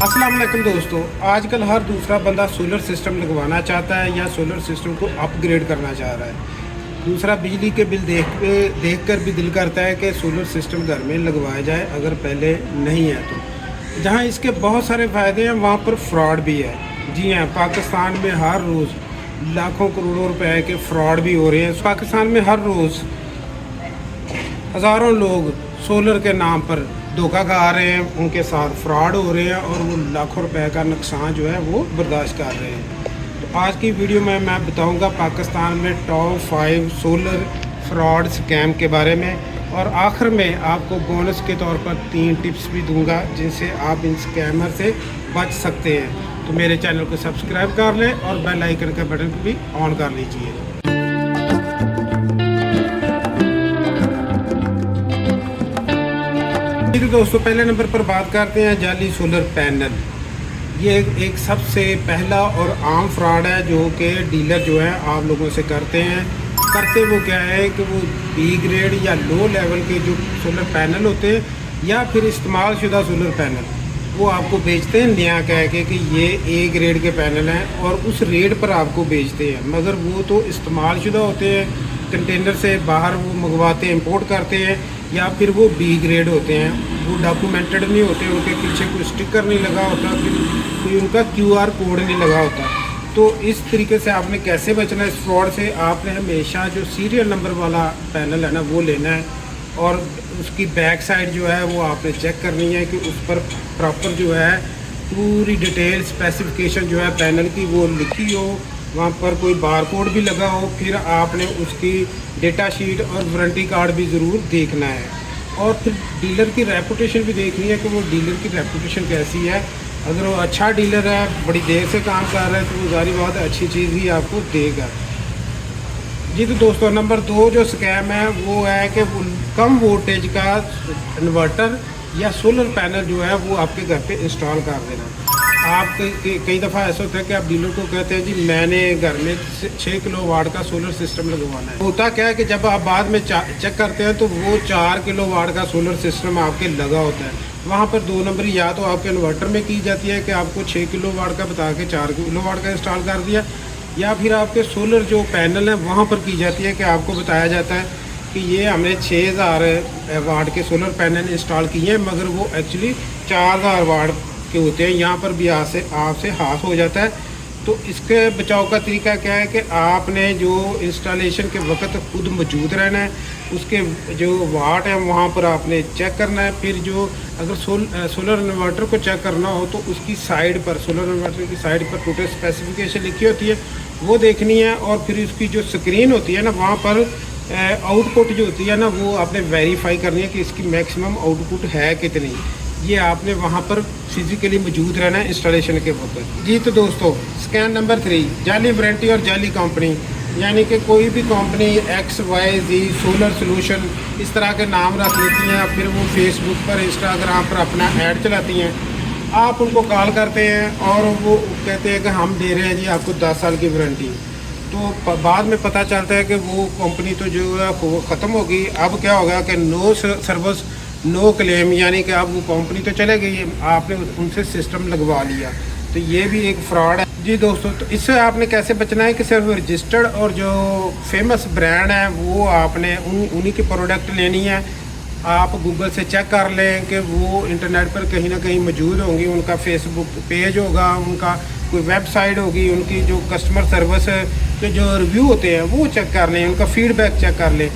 अस्सलाम वालेकुम दोस्तों, आजकल हर दूसरा बंदा सोलर सिस्टम लगवाना चाहता है या सोलर सिस्टम को अपग्रेड करना चाह रहा है। दूसरा बिजली के बिल देख कर भी दिल करता है कि सोलर सिस्टम घर में लगवाया जाए अगर पहले नहीं है तो। जहां इसके बहुत सारे फ़ायदे हैं वहां पर फ्रॉड भी है। जी हाँ, पाकिस्तान में हर रोज़ लाखों करोड़ों रुपए के फ्रॉड भी हो रहे हैं। पाकिस्तान में हर रोज़ हज़ारों लोग सोलर के नाम पर धोखा खा रहे हैं, उनके साथ फ्रॉड हो रहे हैं और वो लाखों रुपए का नुकसान जो है वो बर्दाश्त कर रहे हैं। तो आज की वीडियो में मैं बताऊंगा पाकिस्तान में टॉप 5 सोलर फ्रॉड स्कैम के बारे में, और आखिर में आपको बोनस के तौर पर 3 टिप्स भी दूंगा जिनसे आप इन स्कैमर से बच सकते हैं। तो मेरे चैनल को सब्सक्राइब कर लें और बेल आइकन का बटन भी ऑन कर लीजिए। तो दोस्तों, पहले नंबर पर बात करते हैं जाली सोलर पैनल। ये एक सबसे पहला और आम फ्रॉड है जो कि डीलर जो है आप लोगों से करते हैं। करते वो क्या है कि वो बी ग्रेड या लो लेवल के जो सोलर पैनल होते हैं या फिर इस्तेमाल शुदा सोलर पैनल वो आपको बेचते हैं नया कह के कि ये ए ग्रेड के पैनल हैं, और उस रेट पर आपको बेचते हैं। मगर वो तो इस्तेमाल शुदा होते हैं, कंटेनर से बाहर वो मंगवाते हैं, इंपोर्ट करते हैं, या फिर वो बी ग्रेड होते हैं, वो डॉक्यूमेंटेड नहीं होते, उनके पीछे कोई स्टिकर नहीं लगा होता, फिर कोई उनका QR कोड नहीं लगा होता। तो इस तरीके से आपने कैसे बचना है इस फ्रॉड से? आपने हमेशा जो सीरियल नंबर वाला पैनल है ना वो लेना है, और उसकी बैक साइड जो है वो आपने चेक करनी है कि उस पर प्रॉपर जो है पूरी डिटेल स्पेसिफिकेशन जो है पैनल की वो लिखी हो, वहाँ पर कोई बारकोड भी लगा हो। फिर आपने उसकी डेटा शीट और वारंटी कार्ड भी ज़रूर देखना है, और फिर डीलर की रेपुटेशन भी देखनी है कि वो डीलर की रेपुटेशन कैसी है। अगर वो अच्छा डीलर है, बड़ी देर से काम कर रहा है, तो वो ज़ाहिर बात है अच्छी चीज़ ही आपको देगा। जी तो दोस्तों, नंबर 2 जो स्कैम है वो है कि कम वोल्टेज का इन्वर्टर या सोलर पैनल जो है वो आपके घर पे इंस्टॉल कर देना। आप कई दफ़ा ऐसा होता है कि आप डीलर को कहते हैं जी मैंने घर में 6 किलोवाट का सोलर सिस्टम लगवाना है। होता क्या है कि जब आप बाद में चेक करते हैं तो वो 4 किलोवाट का सोलर सिस्टम आपके लगा होता है। वहाँ पर 2 नंबर या तो आपके इन्वर्टर में की जाती है कि आपको 6 किलोवाट का बता के 4 किलोवाट का इंस्टॉल कर दिया, या फिर आपके सोलर जो पैनल हैं वहाँ पर की जाती है कि आपको बताया जाता है कि ये हमने 6000 वाट के सोलर पैनल इंस्टॉल किए हैं, मगर वो एक्चुअली 4000 वाट के होते हैं। यहाँ पर भी आपसे हाथ हो जाता है। तो इसके बचाव का तरीका क्या है कि आपने जो इंस्टॉलेशन के वक्त खुद मौजूद रहना है, उसके जो वाट है वहाँ पर आपने चेक करना है। फिर जो अगर सोलर इन्वर्टर को चेक करना हो तो उसकी साइड पर, सोलर इन्वर्टर की साइड पर टोटल स्पेसिफिकेशन लिखी होती है, वो देखनी है। और फिर उसकी जो स्क्रीन होती है ना वहाँ पर आउटपुट जो होती है ना वो आपने वेरीफाई करनी है कि इसकी मैक्सिमम आउटपुट है कितनी। ये आपने वहाँ पर फिजिकली मौजूद रहना है इंस्टॉलेशन के वक्त। जी तो दोस्तों, स्कैम नंबर 3 जाली वारंटी और जाली कंपनी। यानी कि कोई भी कंपनी XYZ सोलर सोल्यूशन इस तरह के नाम रख लेती हैं, फिर वो फेसबुक पर, इंस्टाग्राम पर अपना ऐड चलाती हैं। आप उनको कॉल करते हैं और वो कहते हैं कि हम दे रहे हैं जी आपको 10 साल की वारंटी। तो बाद में पता चलता है कि वो कंपनी तो जो है वो ख़त्म हो गई। अब क्या होगा कि नो सर्विस नो क्लेम, यानी कि अब वो कंपनी तो चले गई, आपने उनसे सिस्टम लगवा लिया। तो ये भी एक फ्रॉड है। जी दोस्तों, तो इससे आपने कैसे बचना है कि सिर्फ रजिस्टर्ड और जो फेमस ब्रांड है वो आपने उन्हीं की प्रोडक्ट लेनी है। आप गूगल से चेक कर लें कि वो इंटरनेट पर कहीं ना कहीं मौजूद होंगी, उनका फेसबुक पेज होगा, उनका कोई वेबसाइट होगी, उनकी जो कस्टमर सर्विस के जो रिव्यू होते हैं वो चेक कर लें, उनका फीडबैक चेक कर लें।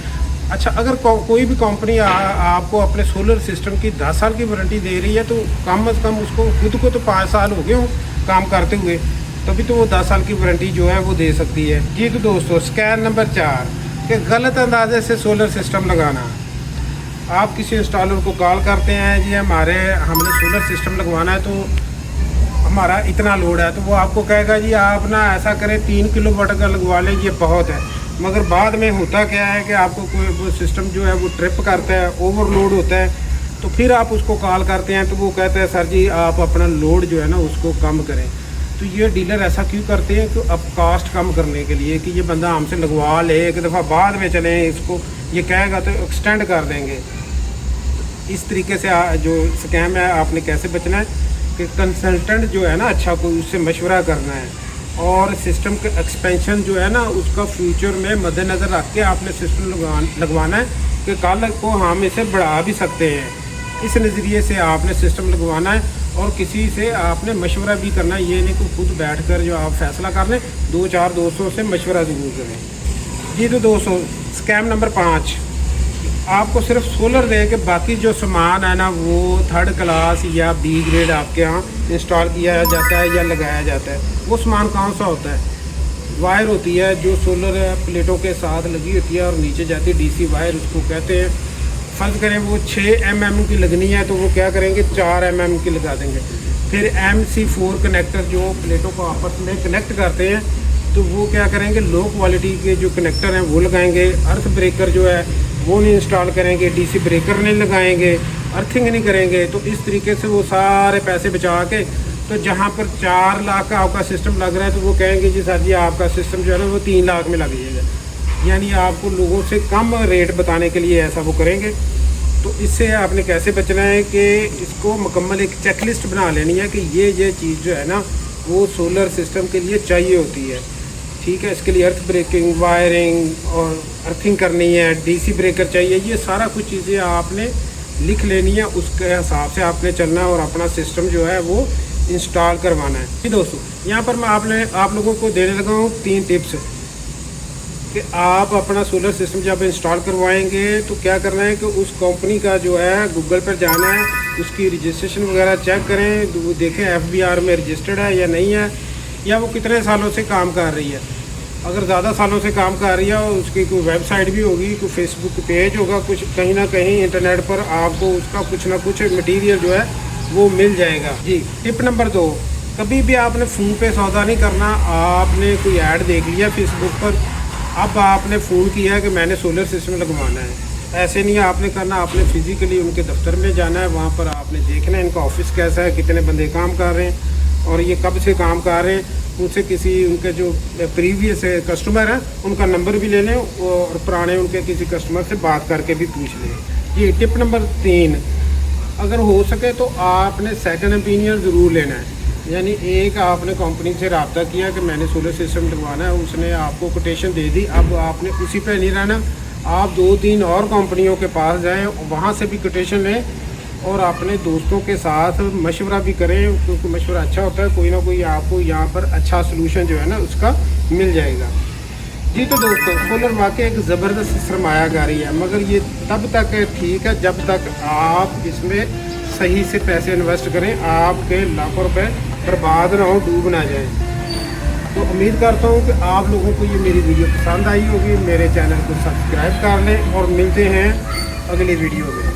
अच्छा, अगर कोई भी कंपनी आपको अपने सोलर सिस्टम की 10 साल की वारंटी दे रही है तो कम अज़ कम उसको खुद को तो 5 साल हो गए हो काम करते हुए, तभी तो वो 10 साल की वारंटी जो है वो दे सकती है। जी तो दोस्तों, स्कैम नंबर 4 कि गलत अंदाजे से सोलर सिस्टम लगाना। आप किसी इंस्टॉलर को कॉल करते हैं, जी हमने सोलर सिस्टम लगवाना है तो हमारा इतना लोड है, तो वो आपको कहेगा जी आप ना ऐसा करें 3 किलोवाट का लगवा लें, ये बहुत है। मगर बाद में होता क्या है कि आपको कोई सिस्टम जो है वो ट्रिप करता है, ओवरलोड होता है, तो फिर आप उसको कॉल करते हैं तो वो कहते हैं सर जी आप अपना लोड जो है ना उसको कम करें। तो ये डीलर ऐसा क्यों करते हैं कि अब कास्ट कम करने के लिए कि ये बंदा हमसे लगवा ले, एक दफ़ा बाद में चलें इसको ये कहेगा तो एक्सटेंड कर देंगे। इस तरीके से जो स्कैम है आपने कैसे बचना है कि कंसल्टेंट जो है ना अच्छा कोई उससे मशवरा करना है, और सिस्टम के एक्सपेंशन जो है ना उसका फ्यूचर में मद्देनज़र रख के आपने सिस्टम लगवाना है कि कल को हम इसे बढ़ा भी सकते हैं। इस नज़रिए से आपने सिस्टम लगवाना है और किसी से आपने मशवरा भी करना है। ये नहीं कि खुद बैठकर जो आप फैसला कर लें, 2-4 दोस्तों से मशवरा ज़रूर करें। जी तो दोस्तों, स्कैम नंबर 5, आपको सिर्फ सोलर दे के बाकी जो सामान है ना वो थर्ड क्लास या बी ग्रेड आपके यहाँ इंस्टॉल किया जाता है या लगाया जाता है। वो सामान कौन सा होता है? वायर होती है जो सोलर प्लेटों के साथ लगी होती है और नीचे जाती है डीसी वायर, उसको कहते हैं। फ़र्ज़ करें वो 6 mm की लगनी है तो वो क्या करेंगे, 4 mm की लगा देंगे। फिर MC4 कनेक्टर जो प्लेटों को आपस में कनेक्ट करते हैं तो वो क्या करेंगे, लो क्वालिटी के जो कनेक्टर हैं वो लगाएंगे। अर्थ ब्रेकर जो है वो नहीं इंस्टॉल करेंगे, डीसी ब्रेकर नहीं लगाएंगे, अर्थिंग नहीं करेंगे। तो इस तरीके से वो सारे पैसे बचा के, तो जहाँ पर 4 लाख का आपका सिस्टम लग रहा है तो वो कहेंगे जी सर जी आपका सिस्टम जो है ना वो 3 लाख में लग जाएगा। यानी आपको लोगों से कम रेट बताने के लिए ऐसा वो करेंगे। तो इससे आपने कैसे बचना है कि इसको मुकम्मल एक चेकलिस्ट बना लेनी है कि ये चीज़ जो है ना वो सोलर सिस्टम के लिए चाहिए होती है। ठीक है, इसके लिए अर्थ ब्रेकिंग, वायरिंग और अर्थिंग करनी है, डीसी ब्रेकर चाहिए, ये सारा कुछ चीज़ें आपने लिख लेनी है। उसके हिसाब से आपने चलना है और अपना सिस्टम जो है वो इंस्टॉल करवाना है। जी दोस्तों, यहाँ पर मैं आप लोगों को देने लगा हूँ 3 टिप्स कि आप अपना सोलर सिस्टम जब इंस्टॉल करवाएंगे तो क्या करना है कि उस कंपनी का जो है गूगल पर जाना है, उसकी रजिस्ट्रेशन वगैरह चेक करें, तो वो देखें FBR में रजिस्टर्ड है या नहीं है, या वो कितने सालों से काम कर रही है। अगर ज़्यादा सालों से काम कर रही है और उसकी कोई वेबसाइट भी होगी, कोई फेसबुक पेज होगा, कुछ कहीं ना कहीं इंटरनेट पर आपको उसका कुछ ना कुछ मटेरियल जो है वो मिल जाएगा। जी, टिप नंबर 2, कभी भी आपने फ़ोन पे सौदा नहीं करना। आपने कोई ऐड देख लिया फेसबुक पर, अब आपने फ़ोन किया है कि मैंने सोलर सिस्टम लगवाना है, ऐसे नहीं आपने करना। आपने फिज़िकली उनके दफ्तर में जाना है, वहाँ पर आपने देखना है इनका ऑफिस कैसा है, कितने बंदे काम कर रहे हैं और ये कब से काम कर रहे हैं। उनसे किसी उनके जो प्रीवियस कस्टमर हैं उनका नंबर भी ले लें और पुराने उनके किसी कस्टमर से बात करके भी पूछ लें। ये टिप नंबर 3, अगर हो सके तो आपने सेकंड ओपिनियन ज़रूर लेना है। यानी एक आपने कंपनी से रब्ता किया कि मैंने सोलर सिस्टम लगवाना है, उसने आपको कोटेशन दे दी, अब आपने उसी पे नहीं रहना, आप 2-3 और कंपनियों के पास जाएं, वहाँ से भी कोटेशन लें और अपने दोस्तों के साथ मशवरा भी करें, क्योंकि मशवरा अच्छा होता है। कोई ना कोई आपको यहाँ पर अच्छा सलूशन जो है ना उसका मिल जाएगा। जी तो दोस्तों, सोलर वाकई एक ज़बरदस्त सरमायाकारी है, मगर ये तब तक ठीक है जब तक आप इसमें सही से पैसे इन्वेस्ट करें, आपके लाखों रुपए बर्बाद ना हो, डूब ना जाए। तो उम्मीद करता हूँ कि आप लोगों को ये मेरी वीडियो पसंद आई होगी। मेरे चैनल को सब्सक्राइब कर लें और मिलते हैं अगली वीडियो में।